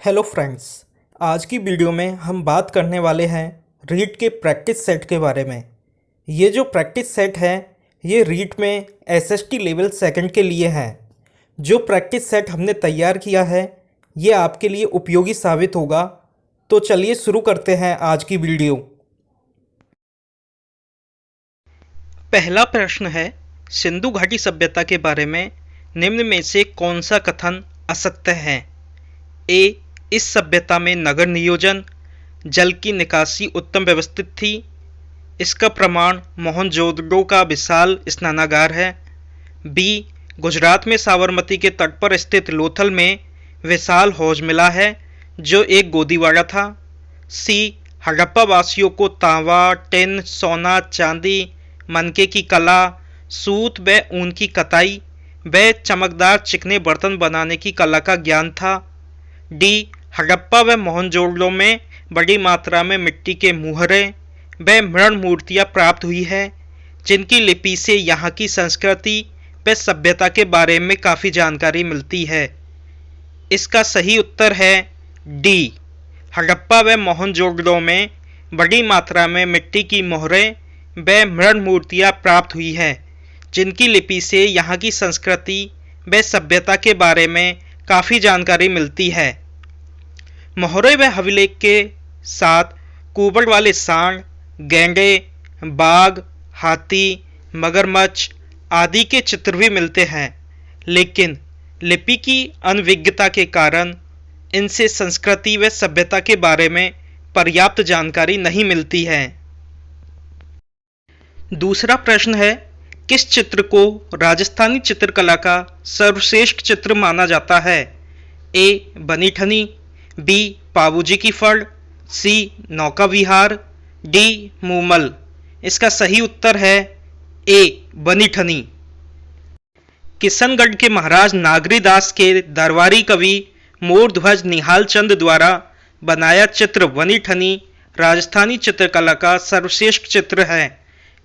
Hello friends. आज की video में हम बात करने वाले हैं रीट के प्रैक्टिस सेट के बारे में। ये जो प्रैक्टिस सेट है ये रीट में एसएसटी लेवल सेकंड के लिए है। जो प्रैक्टिस सेट हमने तैयार किया है ये आपके लिए उपयोगी साबित होगा। तो चलिए शुरू करते हैं आज की वीडियो। पहला प्रश्न है, सिंधु घाटी सभ्यता के बारे में निम्न में से कौन सा कथन असत्य है? ए, इस सभ्यता में नगर नियोजन, जल की निकासी उत्तम व्यवस्थित थी। इसका प्रमाण मोहनजोदड़ो का विशाल स्नानागार है। बी, गुजरात में साबरमती के तट पर स्थित लोथल में विशाल हौज मिला है जो एक गोदीवाड़ा था। सी, हड़प्पा वासियों को तांबा, टिन, सोना, चांदी, मनके की कला, सूत व ऊन की कताई व चमकदार चिकने बर्तन बनाने की कला का ज्ञान था। डी, हड़प्पा व मोहनजोदड़ो में बड़ी मात्रा में मिट्टी के मुहरे व मृण मूर्तियाँ प्राप्त हुई है जिनकी लिपि से यहाँ की संस्कृति व सभ्यता के बारे में काफ़ी जानकारी मिलती है। इसका सही उत्तर है डी, हड़प्पा व मोहनजोदड़ो में बड़ी मात्रा में मिट्टी की मोहरें व मृण मूर्तियाँ प्राप्त हुई है जिनकी लिपि से यहाँ की संस्कृति व सभ्यता के बारे में काफ़ी जानकारी मिलती है। मोहरे व अभिलेख के साथ कुबड़ वाले सांड, गैंडे, बाघ, हाथी, मगरमच्छ आदि के चित्र भी मिलते हैं, लेकिन लिपि की अनभिज्ञता के कारण इनसे संस्कृति व सभ्यता के बारे में पर्याप्त जानकारी नहीं मिलती है। दूसरा प्रश्न है, किस चित्र को राजस्थानी चित्रकला का सर्वश्रेष्ठ चित्र माना जाता है? ए, बनीठनी, बी, पाबूजी की फड़, सी, नौका विहार, डी, मूमल। इसका सही उत्तर है ए, बनीठनी। किशनगढ़ के महाराज नागरीदास के दरबारी कवि मोरध्वज निहाल चंद द्वारा बनाया चित्र बनीठनी राजस्थानी चित्रकला का सर्वश्रेष्ठ चित्र है।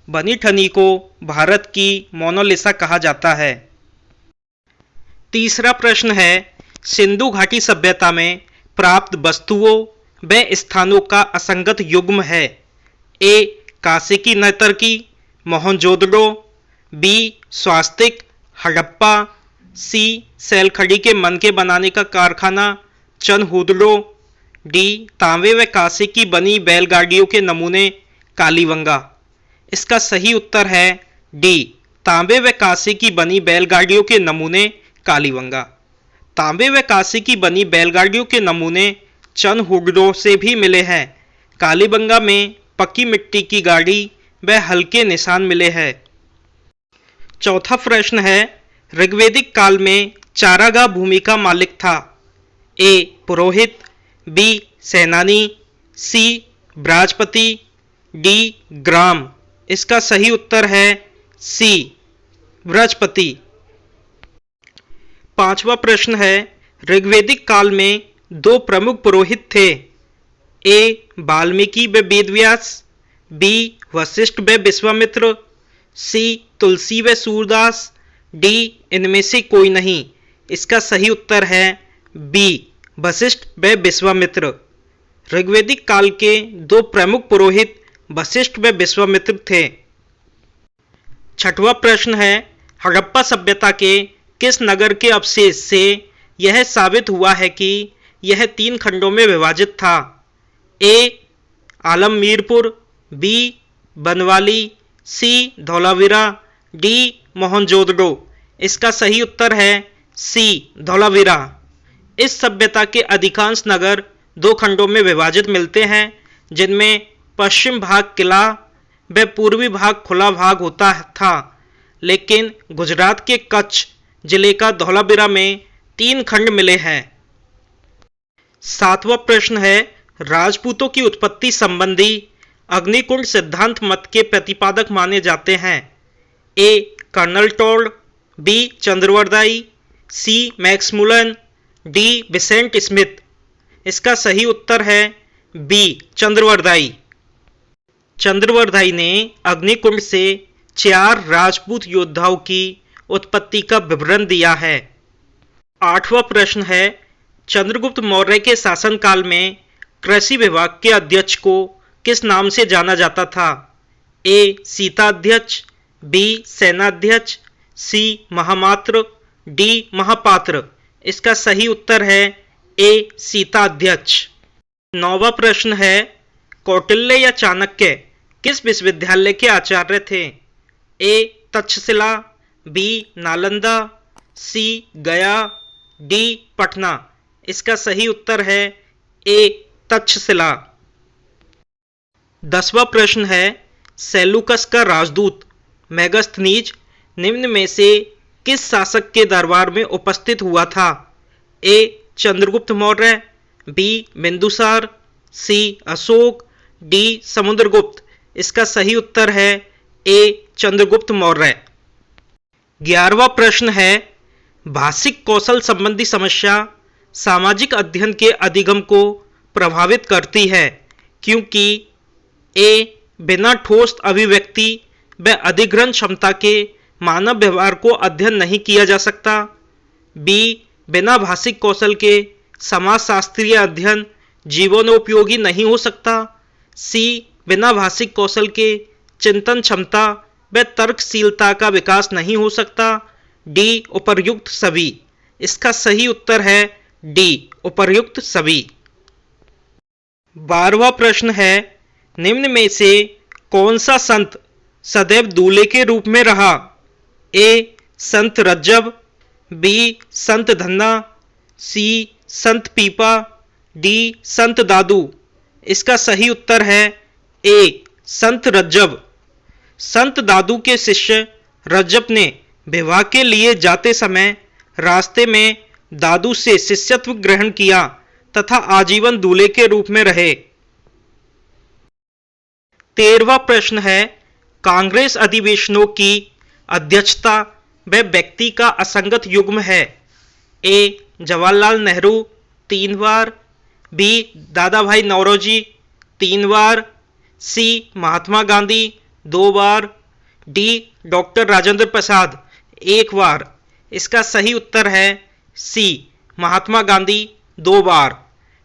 बनीठनी को भारत की मोनालिसा कहा जाता है। तीसरा प्रश्न है, सिंधु घाटी सभ्यता में प्राप्त वस्तुओं व स्थानों का असंगत युग्म है। ए, कांसे की नर्तकी, मोहनजोदड़ो, बी, स्वास्तिक, हड़प्पा, सी, सैलखड़ी के मनके बनाने का कारखाना चनहुदड़ो, डी, तांबे व कांसे की बनी बैलगाड़ियों के नमूने कालीबंगा। इसका सही उत्तर है डी, तांबे व कांसे की बनी बैलगाड़ियों के नमूने कालीबंगा। तांबे व कांसे की बनी बैलगाड़ियों के नमूने चनहुदड़ो से भी मिले हैं। कालीबंगा में पक्की मिट्टी की गाड़ी व हल्के निशान मिले हैं। चौथा प्रश्न है, ऋग्वैदिक काल में चारागाह भूमि का मालिक था। ए, पुरोहित, बी, सेनानी, सी, ब्राजपति, डी, ग्राम। इसका सही उत्तर है सी, बृहस्पति। पांचवा प्रश्न है, ऋग्वैदिक काल में दो प्रमुख पुरोहित थे। ए, वाल्मीकि व वेदव्यास, बी, वशिष्ठ व विश्वामित्र, सी, तुलसी व सूरदास, डी, इनमें से कोई नहीं। इसका सही उत्तर है बी, वशिष्ठ व विश्वामित्र। ऋग्वैदिक काल के दो प्रमुख पुरोहित वशिष्ठ व विश्वामित्र थे। छठवां प्रश्न है, हड़प्पा सभ्यता के किस नगर के अवशेष से यह साबित हुआ है कि यह 3 खंडों में विभाजित था? ए, आलममीरपुर, बी, बनवाली, सी, धौलावीरा, डी, मोहनजोदड़ो। इसका सही उत्तर है सी, धौलावीरा। इस सभ्यता के अधिकांश नगर 2 खंडों में विभाजित मिलते हैं जिनमें पश्चिम भाग किला व पूर्वी भाग खुला भाग होता था, लेकिन गुजरात के कच्छ जिले का धौलावीरा में 3 खंड मिले हैं। सातवां प्रश्न है, राजपूतों की उत्पत्ति संबंधी अग्निकुंड सिद्धांत मत के प्रतिपादक माने जाते हैं। ए, कर्नल टोल्ड, बी, चंद्रवरदाई, सी, मैक्समुलन, डी, विसेंट स्मिथ। इसका सही उत्तर है बी, चंद्रवरदाई। चंद्रवरदाई ने अग्निकुंड से 4 राजपूत योद्धाओं की उत्पत्ति का विवरण दिया है। 8वां प्रश्न है, चंद्रगुप्त मौर्य के शासनकाल में कृषि विभाग के अध्यक्ष को किस नाम से जाना जाता था? ए. सीताध्यक्ष, बी. सेनाध्यक्ष, सी. महामात्र, डी. महापात्र। इसका सही उत्तर है ए. सीताध्यक्ष। 9वां प्रश्न है, कौटिल्य या चाणक्य किस विश्वविद्यालय के आचार्य थे? ए. तक्षशिला, बी. नालंदा, सी. गया, डी. पटना। इसका सही उत्तर है ए. तक्षशिला। 10वां प्रश्न है, सेलूकस का राजदूत मेगास्थनीज निम्न में से किस शासक के दरबार में उपस्थित हुआ था? ए. चंद्रगुप्त मौर्य, बी. बिंदुसार, सी. अशोक, डी. समुद्रगुप्त। इसका सही उत्तर है ए. चंद्रगुप्त मौर्य। 11वां प्रश्न है, भाषिक कौशल संबंधी समस्या सामाजिक अध्ययन के अधिगम को प्रभावित करती है क्योंकि ए. बिना ठोस अभिव्यक्ति व अधिग्रहण क्षमता के मानव व्यवहार को अध्ययन नहीं किया जा सकता, बी. बिना भाषिक कौशल के समाजशास्त्रीय अध्ययन जीवनोपयोगी नहीं हो सकता, सी. बिना भाषिक कौशल के चिंतन क्षमता व तर्कशीलता का विकास नहीं हो सकता, डी. उपर्युक्त सभी। इसका सही उत्तर है डी. उपर्युक्त सभी। 12वां प्रश्न है, निम्न में से कौन सा संत सदैव दूल्हे के रूप में रहा? ए. संत रज्जब, बी. संत धन्ना, सी. संत पीपा, डी. संत दादू। इसका सही उत्तर है ए. संत रज्जब। संत दादू के शिष्य रज्जब ने विवाह के लिए जाते समय रास्ते में दादू से शिष्यत्व ग्रहण किया तथा आजीवन दूल्हे के रूप में रहे। 13वां प्रश्न है, कांग्रेस अधिवेशनों की अध्यक्षता व व्यक्ति का असंगत युग्म है? ए. जवाहरलाल नेहरू 3 बार, बी. दादा भाई नौरोजी 3 बार, सी. महात्मा गांधी 2 बार, डी. डॉक्टर राजेंद्र प्रसाद 1 बार। इसका सही उत्तर है सी. महात्मा गांधी 2 बार।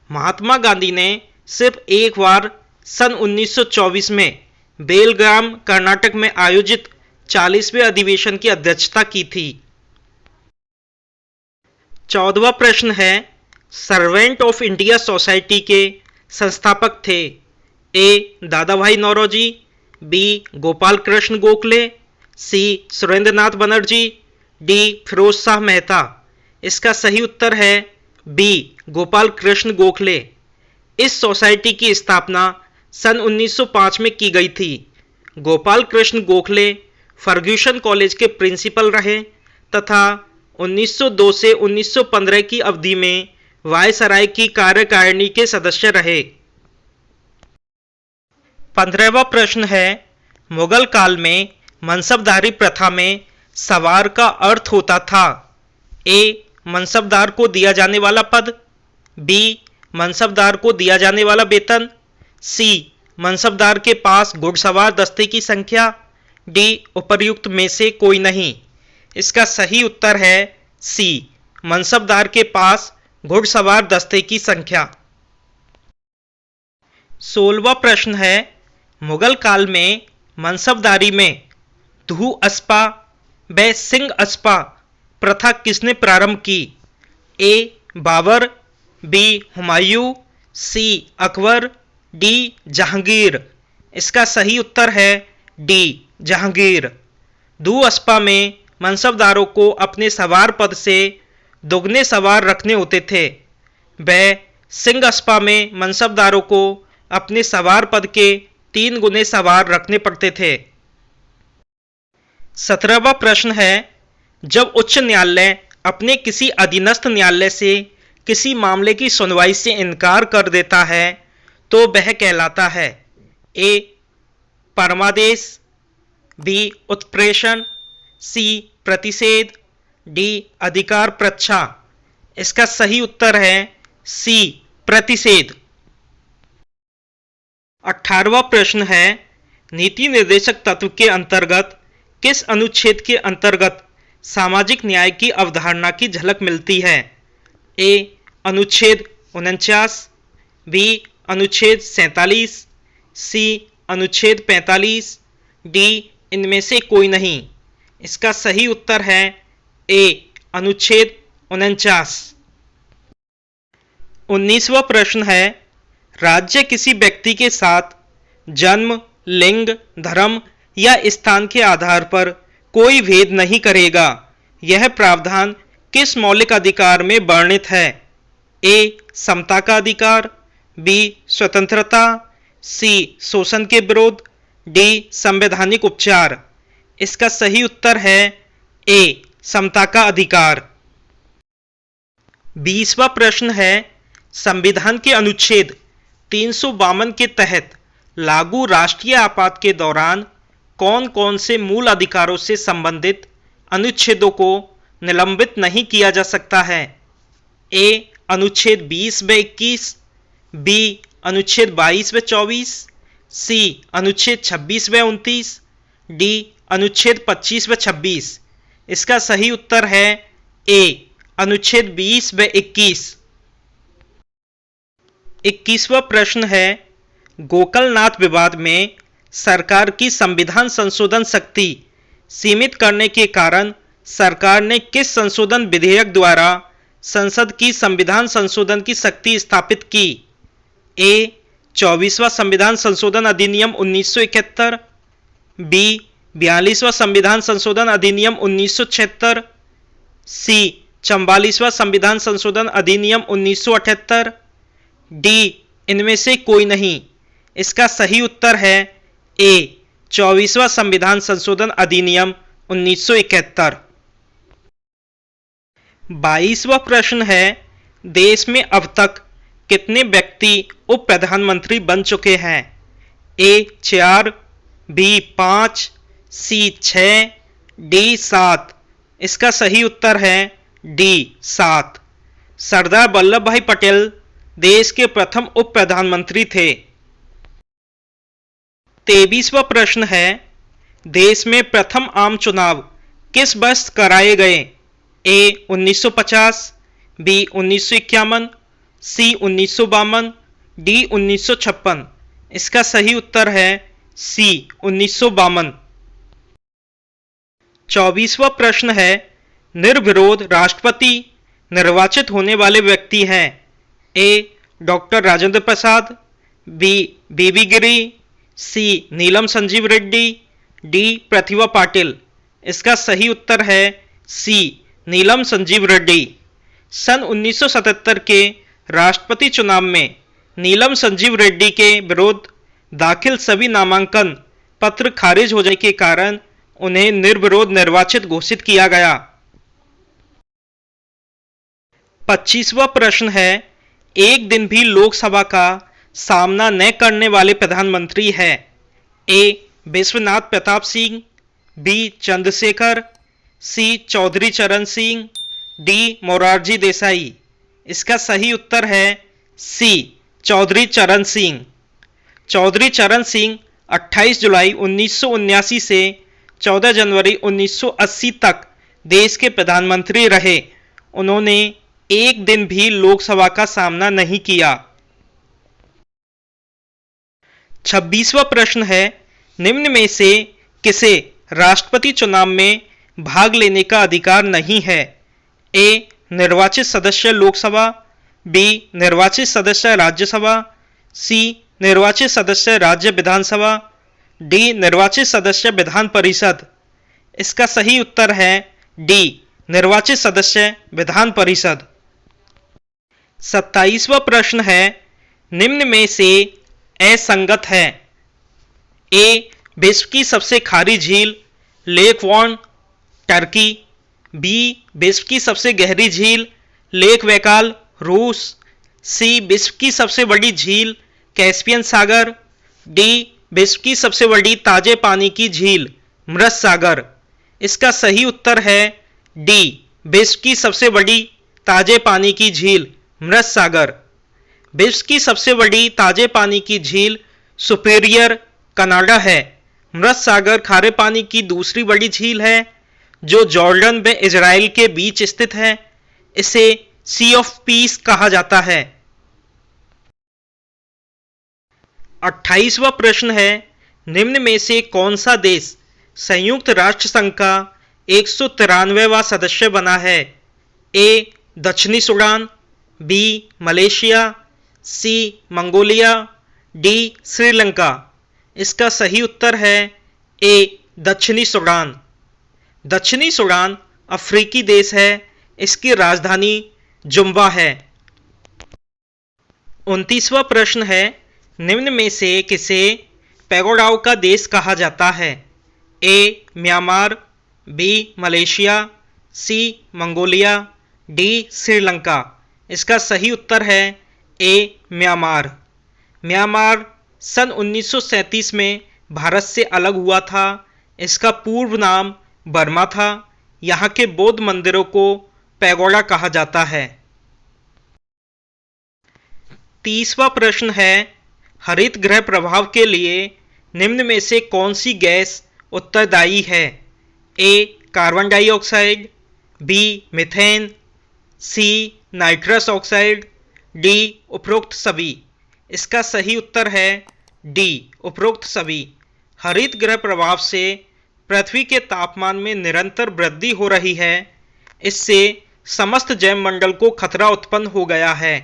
महात्मा गांधी ने सिर्फ 1 बार सन 1924 में बेलगाम कर्नाटक में आयोजित 40वें अधिवेशन की अध्यक्षता की थी। 14वां प्रश्न है, सर्वेंट ऑफ इंडिया सोसाइटी के संस्थापक थे? ए. दादा भाई नौरोजी, बी. गोपाल कृष्ण गोखले, सी. सुरेंद्रनाथ बनर्जी, डी. फिरोज शाह मेहता। इसका सही उत्तर है बी. गोपाल कृष्ण गोखले। इस सोसाइटी की स्थापना सन 1905 में की गई थी। गोपाल कृष्ण गोखले फर्ग्यूसन कॉलेज के प्रिंसिपल रहे तथा 1902 से 1915 की अवधि में वायसराय की कार्यकारिणी के सदस्य रहे। 15वां प्रश्न है, मुगल काल में मनसबदारी प्रथा में सवार का अर्थ होता था? ए. मनसबदार को दिया जाने वाला पद, बी. मनसबदार को दिया जाने वाला वेतन, सी. मनसबदार के पास घुड़सवार दस्ते की संख्या, डी. उपर्युक्त में से कोई नहीं। इसका सही उत्तर है सी. मनसबदार के पास घुड़सवार दस्ते की संख्या। 16वां प्रश्न है, मुगल काल में मनसबदारी में धू अस्पा व सिंह अस्पा प्रथा किसने प्रारंभ की? ए. बाबर, बी. हुमायूं, सी. अकबर, डी. जहांगीर। इसका सही उत्तर है डी. जहांगीर। धू अस्पा में मनसबदारों को अपने सवार पद से दुगने सवार रखने होते थे। वह सिंह अस्पा में मनसबदारों को अपने सवार पद के 3 गुने सवार रखने पड़ते थे। 17वां प्रश्न है, जब उच्च न्यायालय अपने किसी अधीनस्थ न्यायालय से किसी मामले की सुनवाई से इनकार कर देता है तो वह कहलाता है? ए. परमादेश, बी. उत्प्रेषण, सी. प्रतिषेध, डी. अधिकार प्रच्छा। इसका सही उत्तर है सी. प्रतिषेध। 18वां प्रश्न है, नीति निर्देशक तत्व के अंतर्गत किस अनुच्छेद के अंतर्गत सामाजिक न्याय की अवधारणा की झलक मिलती है? ए. अनुच्छेद 49, बी अनुच्छेद 47, सी अनुच्छेद 45, डी इनमें से कोई नहीं। इसका सही उत्तर है ए अनुच्छेद 49। 19वां प्रश्न है, राज्य किसी व्यक्ति के साथ जन्म, लिंग, धर्म या स्थान के आधार पर कोई भेद नहीं करेगा। यह प्रावधान किस मौलिक अधिकार में वर्णित है? ए समता का अधिकार, बी स्वतंत्रता, सी शोषण के विरोध, डी संवैधानिक उपचार। इसका सही उत्तर है ए समता का अधिकार। 20वां प्रश्न है, संविधान के अनुच्छेद 352 के तहत लागू राष्ट्रीय आपात के दौरान कौन कौन से मूल अधिकारों से संबंधित अनुच्छेदों को निलंबित नहीं किया जा सकता है? ए अनुच्छेद 20 व 21, बी अनुच्छेद 22 व 24, सी अनुच्छेद 26 व 29, डी अनुच्छेद 25 व 26। इसका सही उत्तर है ए अनुच्छेद 20 व 21। 21वां प्रश्न है, गोकलनाथ विवाद में सरकार की संविधान संशोधन शक्ति सीमित करने के कारण सरकार ने किस संशोधन विधेयक द्वारा संसद की संविधान संशोधन की शक्ति स्थापित की? ए 24वां संविधान संशोधन अधिनियम 1971, बी 42वां संविधान संशोधन अधिनियम 1976, सी 44वां संविधान संशोधन अधिनियम 1978, डी इनमें से कोई नहीं। इसका सही उत्तर है ए 24वां संविधान संशोधन अधिनियम 1971। 22वां प्रश्न है, देश में अब तक कितने व्यक्ति उप प्रधानमंत्री बन चुके हैं? ए 4, बी 5, सी 6, डी 7। इसका सही उत्तर है डी 7। सरदार वल्लभ भाई पटेल देश के प्रथम उप प्रधानमंत्री थे। 23वां प्रश्न है, देश में प्रथम आम चुनाव किस वर्ष कराए गए? ए 1950, बी 1951, सी 1952, डी 1956। इसका सही उत्तर है सी 1952। 24वां प्रश्न है, निर्विरोध राष्ट्रपति निर्वाचित होने वाले व्यक्ति हैं? ए डॉक्टर राजेंद्र प्रसाद, बी बीबी गिरी, सी नीलम संजीव रेड्डी, डी प्रतिभा पाटिल। इसका सही उत्तर है सी नीलम संजीव रेड्डी। सन 1977 के राष्ट्रपति चुनाव में नीलम संजीव रेड्डी के विरुद्ध दाखिल सभी नामांकन पत्र खारिज हो जाने के कारण उन्हें निर्विरोध निर्वाचित घोषित किया गया। 25वां प्रश्न है, एक दिन भी लोकसभा का सामना न करने वाले प्रधानमंत्री है? ए विश्वनाथ प्रताप सिंह, बी चंद्रशेखर, सी चौधरी चरण सिंह, डी मोरारजी देसाई। इसका सही उत्तर है सी चौधरी चरण सिंह। चौधरी चरण सिंह 28 जुलाई 1979 से 14 जनवरी 1980 तक देश के प्रधानमंत्री रहे। उन्होंने एक दिन भी लोकसभा का सामना नहीं किया। 26वां प्रश्न है, निम्न में से किसे राष्ट्रपति चुनाव में भाग लेने का अधिकार नहीं है? ए निर्वाचित सदस्य लोकसभा, बी निर्वाचित सदस्य राज्यसभा, सी निर्वाचित सदस्य राज्य विधानसभा, डी निर्वाचित सदस्य विधान परिषद। इसका सही उत्तर है डी निर्वाचित सदस्य विधान परिषद। 27वां प्रश्न है, निम्न में से असंगत है? ए विश्व की सबसे खारी झील लेक वॉन टर्की, बी विश्व की सबसे गहरी झील लेक बैकाल रूस, सी विश्व की सबसे बड़ी झील कैस्पियन सागर, डी विश्व की सबसे बड़ी ताजे पानी की झील मृत सागर। इसका सही उत्तर है डी विश्व की सबसे बड़ी ताजे पानी की झील मृत सागर। विश्व की सबसे बड़ी ताजे पानी की झील सुपेरियर कनाडा है। मृत सागर खारे पानी की दूसरी बड़ी झील है जो जॉर्डन व इजराइल के बीच स्थित है। इसे सी ऑफ पीस कहा जाता है? 28वां प्रश्न है, निम्न में से कौन सा देश संयुक्त राष्ट्र संघ का 193वां सदस्य बना है? ए दक्षिणी सूडान, बी मलेशिया, सी मंगोलिया, डी श्रीलंका। इसका सही उत्तर है ए दक्षिणी सूडान। दक्षिणी सूडान अफ्रीकी देश है। इसकी राजधानी जुम्बा है। 29वां प्रश्न है, निम्न में से किसे पैगोडाओं का देश कहा जाता है? ए म्यांमार, बी मलेशिया, सी मंगोलिया, डी श्रीलंका। इसका सही उत्तर है ए म्यांमार। म्यांमार सन 1937 में भारत से अलग हुआ था। इसका पूर्व नाम बर्मा था। यहाँ के बौद्ध मंदिरों को पैगोडा कहा जाता है। 30वां प्रश्न है, हरित गृह प्रभाव के लिए निम्न में से कौन सी गैस उत्तरदायी है? ए carbon dioxide, B methane, C nitrous oxide, D उपरोक्त सभी। इसका सही उत्तर है डी उपरोक्त सभी। हरित गृह प्रभाव से पृथ्वी के तापमान में निरंतर वृद्धि हो रही है। इससे समस्त जैव मंडल को खतरा उत्पन्न हो गया है।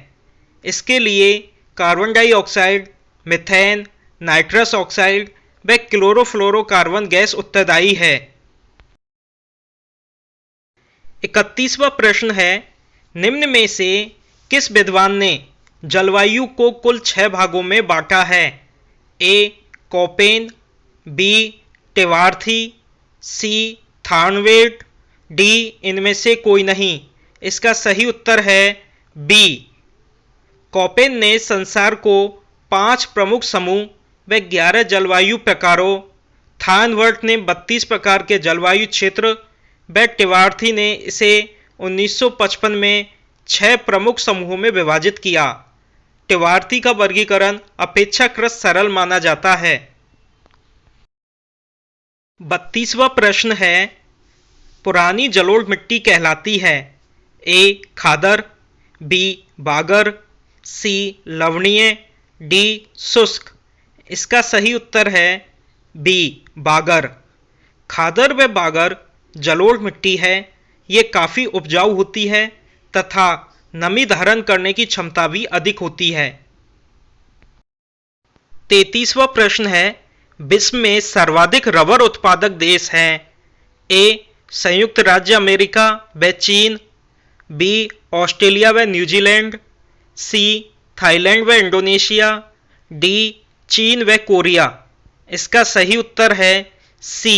इसके लिए carbon dioxide, methane, nitrous oxide व क्लोरोफ्लोरोकार्बन गैस उत्तरदायी है। 31वां प्रश्न है, निम्न में से किस विद्वान ने जलवायु को कुल 6 भागों में बांटा है? ए कोपेन, बी टिवार्थी, सी थार्नवेट, डी इनमें से कोई नहीं। इसका सही उत्तर है बी। कोपेन ने संसार को 5 प्रमुख समूह व 11 जलवायु प्रकारों, थार्नवर्ट ने 32 प्रकार के जलवायु क्षेत्र व टिवार्थी ने इसे 1955 में 6 प्रमुख समूहों में विभाजित किया। टिवार्थी का वर्गीकरण अपेक्षाकृत सरल माना जाता है। 32वां प्रश्न है, पुरानी जलोढ़ मिट्टी कहलाती है? ए खादर, बी बागर, सी लवणीय, डी शुष्क। इसका सही उत्तर है बी बागर। खादर व बागर जलोढ़ मिट्टी है। ये काफ़ी उपजाऊ होती है तथा नमी धारण करने की क्षमता भी अधिक होती है। 33वां प्रश्न है, विश्व में सर्वाधिक रबर उत्पादक देश है? ए संयुक्त राज्य अमेरिका व चीन, बी ऑस्ट्रेलिया व न्यूजीलैंड, सी थाईलैंड व इंडोनेशिया, डी चीन व कोरिया। इसका सही उत्तर है सी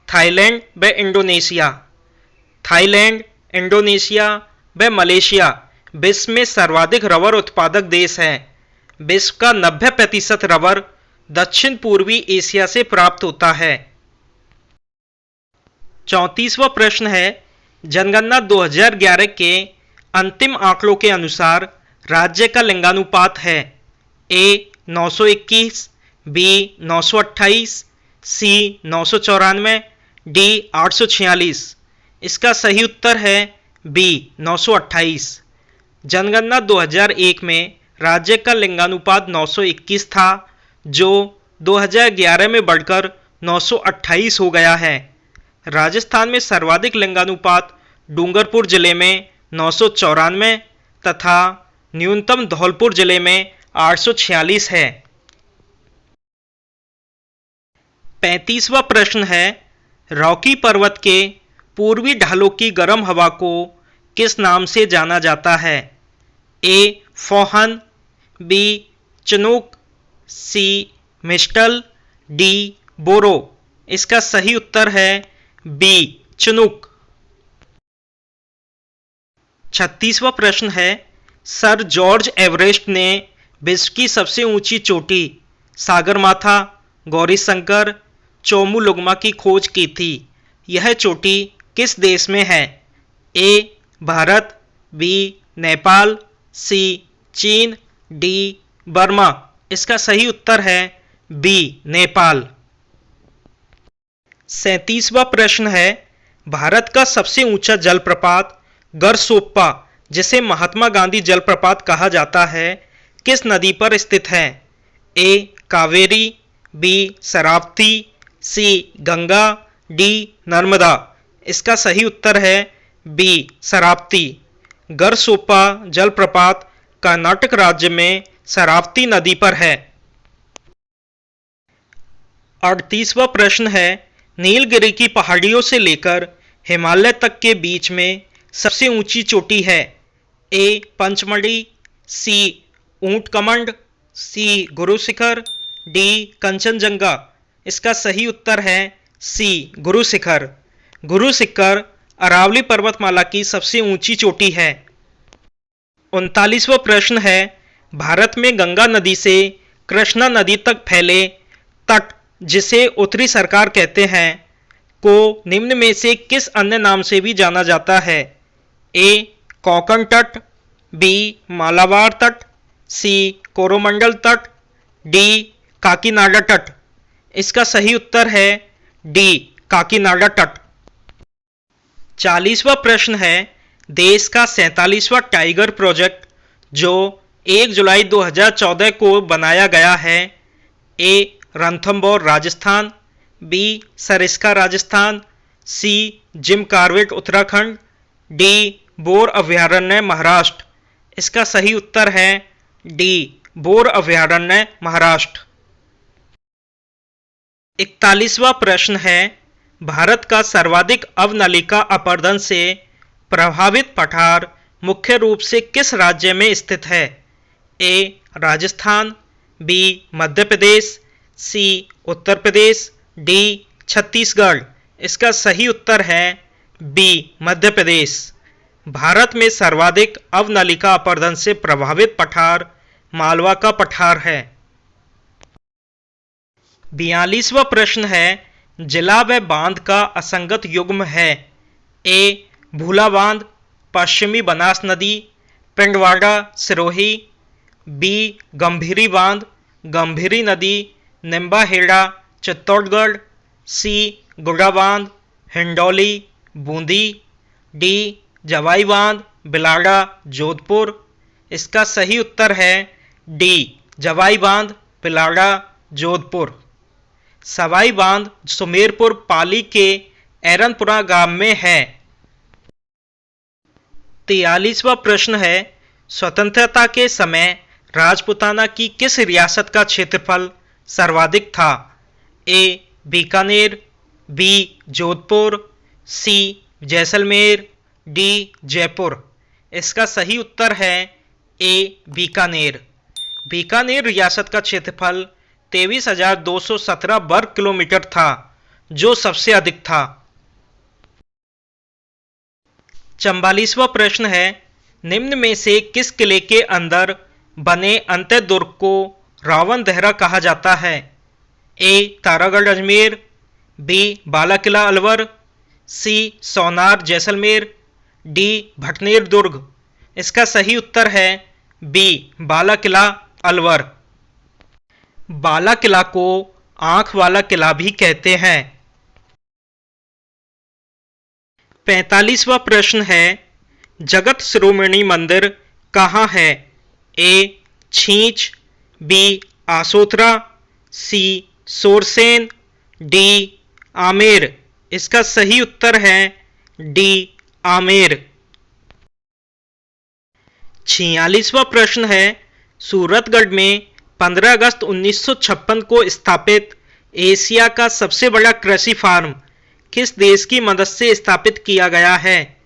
थाईलैंड व इंडोनेशिया। थाईलैंड, इंडोनेशिया व मलेशिया विश्व में सर्वाधिक रबर उत्पादक देश हैं। विश्व का 90% रबर दक्षिण पूर्वी एशिया से प्राप्त होता है। 34वां प्रश्न है, जनगणना 2011 के अंतिम आंकड़ों के अनुसार राज्य का लिंगानुपात है? ए 921, बी 928, सी 994, डी 846। इसका सही उत्तर है बी 928। जनगणना 2001 में राज्य का लिंगानुपात 921 था, जो 2011 में बढ़कर 928 हो गया है। राजस्थान में सर्वाधिक लिंगानुपात डूंगरपुर जिले में 994 तथा न्यूनतम धौलपुर जिले में 846 है। 35वां प्रश्न है, रॉकी पर्वत के पूर्वी ढालों की गर्म हवा को किस नाम से जाना जाता है? ए फोहन, बी चिनूक, सी मिस्टल, डी बोरो। इसका सही उत्तर है बी चिनूक। 36वां प्रश्न है, सर जॉर्ज एवरेस्ट ने विश्व की सबसे ऊंची चोटी सागरमाथा, गौरीशंकर, चोमुलुंगमा की खोज की थी। यह चोटी किस देश में है? ए भारत, बी नेपाल, सी चीन, डी बर्मा। इसका सही उत्तर है बी नेपाल। 37वां प्रश्न है, भारत का सबसे ऊंचा जलप्रपात गरसोप्पा जिसे महात्मा गांधी जलप्रपात कहा जाता है, किस नदी पर स्थित है? ए. कावेरी, बी. शरावती, सी. गंगा, डी. नर्मदा। इसका सही उत्तर है बी. शरावती। गरसोप्पा जलप्रपात कर्नाटक राज्य में शरावती नदी पर है। 38वां प्रश्न है, नीलगिरी की पहाड़ियों से लेकर हिमालय तक के बीच में सबसे ऊंची चोटी है? ए. पंचमढ़ी, सी. ऊंटकमंड, सी. गुरु शिखर, डी. कंचनजंगा। इसका सही उत्तर है सी. गुरु शिखर। गुरु शिखर अरावली पर्वतमाला की सबसे ऊंची चोटी है। 39वां प्रश्न है, भारत में गंगा नदी से कृष्णा नदी तक फैले तट, जिसे उत्तरी सरकार कहते हैं, को निम्न में से किस अन्य नाम से भी जाना जाता है? ए. कोंकण तट, बी. मालाबार तट, सी. कोरोमंडल तट, डी. काकीनाडा तट। इसका सही उत्तर है डी. काकीनाडा तट। 40वां प्रश्न है, देश का 47वां टाइगर प्रोजेक्ट जो 1 जुलाई 2014 को बनाया गया है, A. Ranthambore Rajasthan, B. Sariska Rajasthan, C. Jim Corbett Uttarakhand, D. Bor अभयारण्य महाराष्ट्र। इसका सही उत्तर है डी. बोर अभयारण्य महाराष्ट्र। 41वां प्रश्न है, भारत का सर्वाधिक अवनलिका अपरदन से प्रभावित पठार मुख्य रूप से किस राज्य में स्थित है? ए. राजस्थान, बी. मध्य प्रदेश, सी. उत्तर प्रदेश, डी. छत्तीसगढ़। इसका सही उत्तर है बी. मध्य प्रदेश। भारत में सर्वाधिक अवनलिका अपरदन से प्रभावित पठार मालवा का पठार है। 42वां प्रश्न है, जिला व बांध का असंगत युग्म है? ए. भूला बांध, पश्चिमी बनास नदी, पिंडवाड़ा सिरोही, बी. गंभीरी बांध, गंभीरी नदी, निम्बाहेड़ा चित्तौड़गढ़, सी. गुड़ा बांध, हिंडौली बूंदी, डी. जवाई बांध, बिलाड़ा जोधपुर। इसका सही उत्तर है डी. जवाई बांध, बिलाड़ा जोधपुर। सवाई बांध सुमेरपुर पाली के एरनपुरा गांव में है। 43वां प्रश्न है, स्वतंत्रता के समय राजपूताना की किस रियासत का क्षेत्रफल सर्वाधिक था? ए. बीकानेर, बी. जोधपुर, सी. जैसलमेर, डी. जयपुर। इसका सही उत्तर है ए. बीकानेर। बीकानेर रियासत का क्षेत्रफल 23,217 वर्ग किलोमीटर था, जो सबसे अधिक था। 44वां प्रश्न है, निम्न में से किस किले के अंदर बने अंत्य दुर्ग को रावण दहरा कहा जाता है? ए. तारागढ़ अजमेर, बी. बाला किला अलवर, सी. सोनार जैसलमेर, डी. भटनेर दुर्ग। इसका सही उत्तर है बी. बाला किला अलवर। बाला किला को आंख वाला किला भी कहते हैं। 45वां प्रश्न है, जगत शिरोमणि मंदिर कहाँ है? ए. छींच, बी. आसोथरा, सी. सोरसेन, डी. आमेर। इसका सही उत्तर है डी. आमेर। 46वां प्रश्न है, सूरतगढ़ में 15 अगस्त 1956 को स्थापित एशिया का सबसे बड़ा कृषि फार्म किस देश की मदद से स्थापित किया गया है?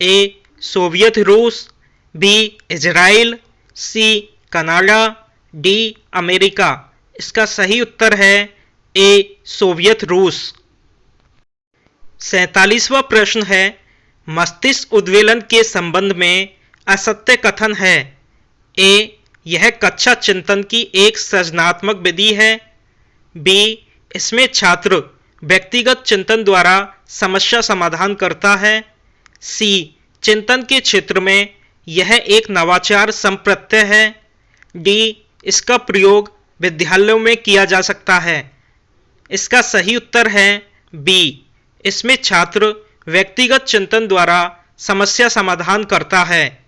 ए. सोवियत रूस, B. Israel, C. Canada, D. America. इसका सही उत्तर है ए. सोवियत रूस। 47वां प्रश्न है, मस्तिष्क उद्वेलन के संबंध में असत्य कथन है? ए. यह कक्षा चिंतन की एक सृजनात्मक विधि है, बी. इसमें छात्र व्यक्तिगत चिंतन द्वारा समस्या समाधान करता है, सी. चिंतन के क्षेत्र में यह एक नवाचार संप्रत्यय है, डी. इसका प्रयोग विद्यालयों में किया जा सकता है। इसका सही उत्तर है बी. इसमें छात्र व्यक्तिगत चिंतन द्वारा समस्या समाधान करता है।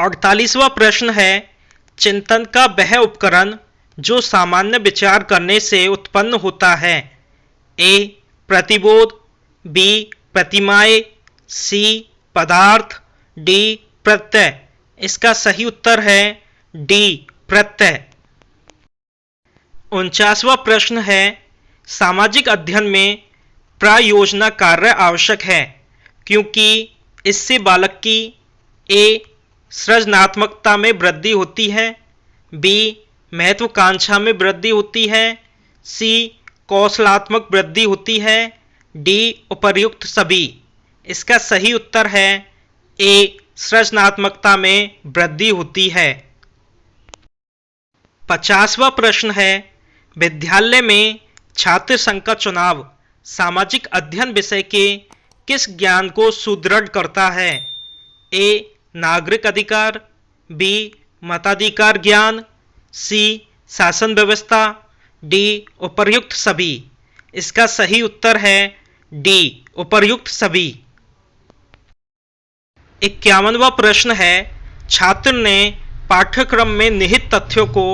48वां प्रश्न है, चिंतन का वह उपकरण जो सामान्य विचार करने से उत्पन्न होता है। ए प्रतिबोध, बी प्रतिमाएं, सी पदार्थ, डी प्रत्यय। इसका सही उत्तर है डी प्रत्यय। 49वां प्रश्न है, सामाजिक अध्ययन में प्रयोजना कार्य आवश्यक है क्योंकि इससे बालक की ए सृजनात्मकता में वृद्धि होती है, बी महत्वाकांक्षा में वृद्धि होती है, सी कौशलात्मक वृद्धि होती है, डी उपर्युक्त सभी। इसका सही उत्तर है ए सृजनात्मकता में वृद्धि होती है। 50वां प्रश्न है, विद्यालय में छात्र संघ का चुनाव सामाजिक अध्ययन विषय के किस ज्ञान को सुदृढ़ करता है। ए नागरिक अधिकार, बी मताधिकार ज्ञान, सी शासन व्यवस्था, डी उपर्युक्त सभी। इसका सही उत्तर है डी उपर्युक्त सभी। 51वां प्रश्न है, छात्र ने पाठ्यक्रम में निहित तथ्यों को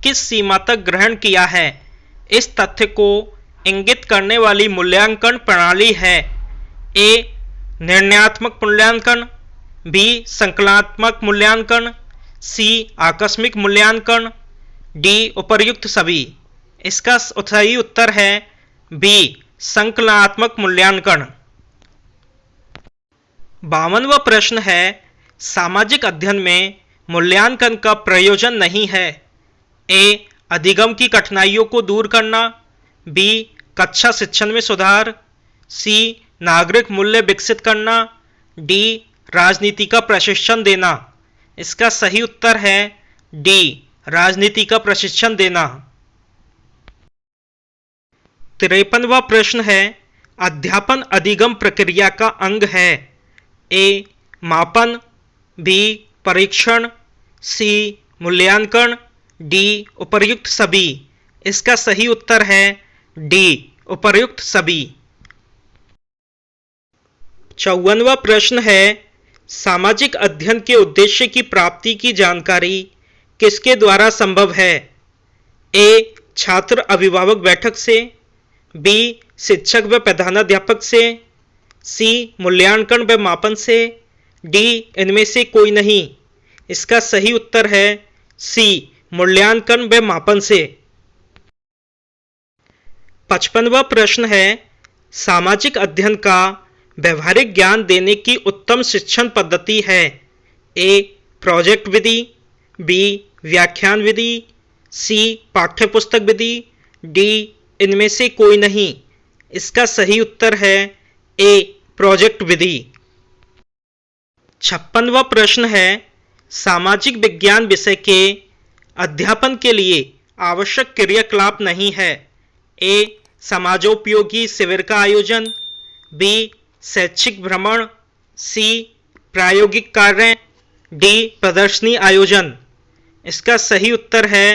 किस सीमा तक ग्रहण किया है। इस तथ्य को इंगित करने वाली मूल्यांकन प्रणाली है। ए निर्णयात्मक मूल्यांकन, बी संकलनात्मक मूल्यांकन, सी आकस्मिक मूल्यांकन, डी उपर्युक्त सभी। इसका सही उत्तर है बी संकलनात्मक मूल्यांकन। 52वां प्रश्न है, सामाजिक अध्ययन में मूल्यांकन का प्रयोजन नहीं है। ए अधिगम की कठिनाइयों को दूर करना, बी कक्षा शिक्षण में सुधार, सी नागरिक मूल्य विकसित करना, डी राजनीति का प्रशिक्षण देना। इसका सही उत्तर है डी राजनीति का प्रशिक्षण देना। 53वां प्रश्न है, अध्यापन अधिगम प्रक्रिया का अंग है। ए मापन, बी परीक्षण, सी मूल्यांकन, डी उपर्युक्त सभी। इसका सही उत्तर है डी उपर्युक्त सभी। 54वां प्रश्न है, सामाजिक अध्ययन के उद्देश्य की प्राप्ति की जानकारी किसके द्वारा संभव है। ए छात्र अभिभावक बैठक से, बी शिक्षक व प्रधानाध्यापक से, सी मूल्यांकन व मापन से, डी इनमें से कोई नहीं। इसका सही उत्तर है सी मूल्यांकन व मापन से। 55वां प्रश्न है, सामाजिक अध्ययन का व्यवहारिक ज्ञान देने की उत्तम शिक्षण पद्धति है। ए प्रोजेक्ट विधि, बी व्याख्यान विधि, सी पाठ्यपुस्तक विधि, डी इनमें से कोई नहीं। इसका सही उत्तर है ए प्रोजेक्ट विधि। 56वां प्रश्न है, सामाजिक विज्ञान विषय के अध्यापन के लिए आवश्यक क्रियाकलाप नहीं है। ए समाजोपयोगी शिविर का आयोजन, बी शैक्षिक भ्रमण, सी प्रायोगिक कार्य, डी प्रदर्शनी आयोजन। इसका सही उत्तर है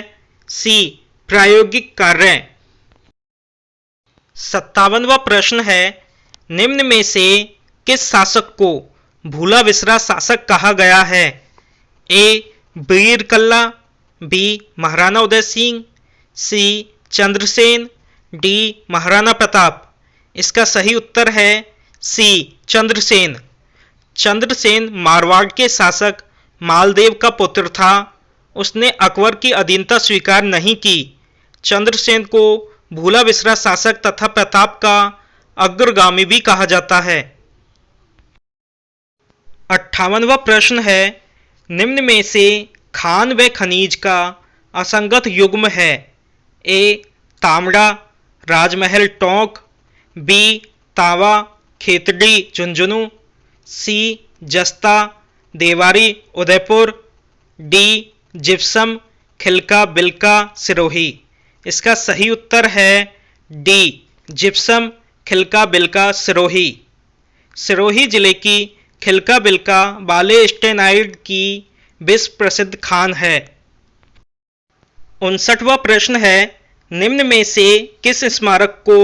सी प्रायोगिक कार्य। 57वां प्रश्न है, निम्न में से किस शासक को भूला बिसरा शासक कहा गया है। ए वीर कल्ला, बी महाराणा उदय सिंह, सी चंद्रसेन, डी महाराणा प्रताप। इसका सही उत्तर है सी चंद्रसेन। चंद्रसेन मारवाड़ के शासक मालदेव का पुत्र था। उसने अकबर की अधीनता स्वीकार नहीं की। चंद्रसेन को भूला बिसरा शासक तथा प्रताप का अग्रगामी भी कहा जाता है। 58वां प्रश्न है, निम्न में से खान व खनिज का असंगत युग्म है। ए तांबड़ा राजमहल टोंक, बी तावा खेतड़ी झुंझुनू, सी जस्ता देवारी उदयपुर, डी जिप्सम खिलका बिलका सिरोही। इसका सही उत्तर है डी जिप्सम खिलका बिलका सिरोही। सिरोही जिले की खिलका बिलका बाले स्टेनाइड की विश्व प्रसिद्ध खान है। 59वां प्रश्न है, निम्न में से किस स्मारक को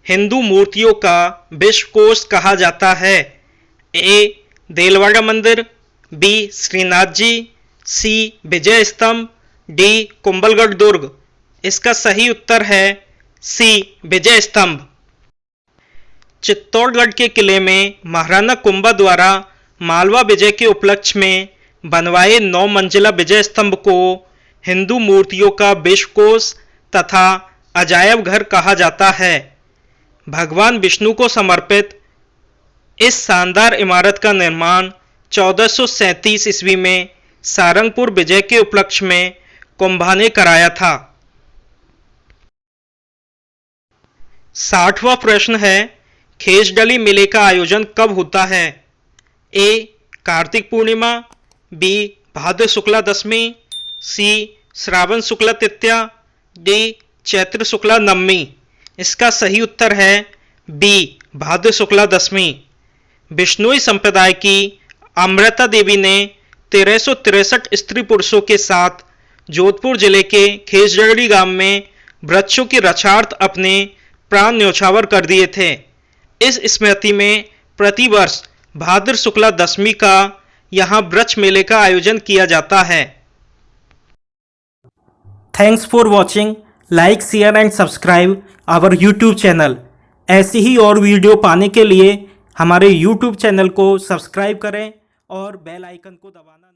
हिंदू मूर्तियों का विश्व कोष कहा जाता है। ए देलवाड़ा मंदिर, बी श्रीनाथ जी, सी विजय स्तंभ, डी कुंभलगढ़ दुर्ग। इसका सही उत्तर है सी विजय स्तंभ। चित्तौड़गढ़ के किले में महाराणा कुंभा द्वारा मालवा विजय के उपलक्ष्य में बनवाए 9 मंजिला विजय स्तंभ को हिंदू मूर्तियों का विश्वकोश तथा अजायब घर कहा जाता है। भगवान विष्णु को समर्पित इस शानदार इमारत का निर्माण 1437 ईस्वी में सारंगपुर विजय के उपलक्ष्य में कुंभा ने कराया था। 60वां प्रश्न है, खेजड़ली मेले का आयोजन कब होता है? ए कार्तिक पूर्णिमा, बी भाद्र शुक्ला दशमी, सी श्रावण शुक्ला तृतीया, डी चैत्र शुक्ला नवमी। इसका सही उत्तर है बी भाद्र शुक्ला दशमी। बिश्नोई संप्रदाय की अमृता देवी ने 1363 स्त्री पुरुषों के साथ जोधपुर जिले के खेजड़ली गांव में वृक्षों की रक्षार्थ अपने प्राण न्यौछावर कर दिए थे। इस स्मृति में प्रतिवर्ष भाद्र शुक्ला दशमी का यहाँ वृक्ष मेले का आयोजन किया जाता है। Thanks for watching. Like, share and subscribe our YouTube channel. ऐसी ही और वीडियो पाने के लिए हमारे यूट्यूब चैनल को सब्सक्राइब करें और बेल आइकन को दबाना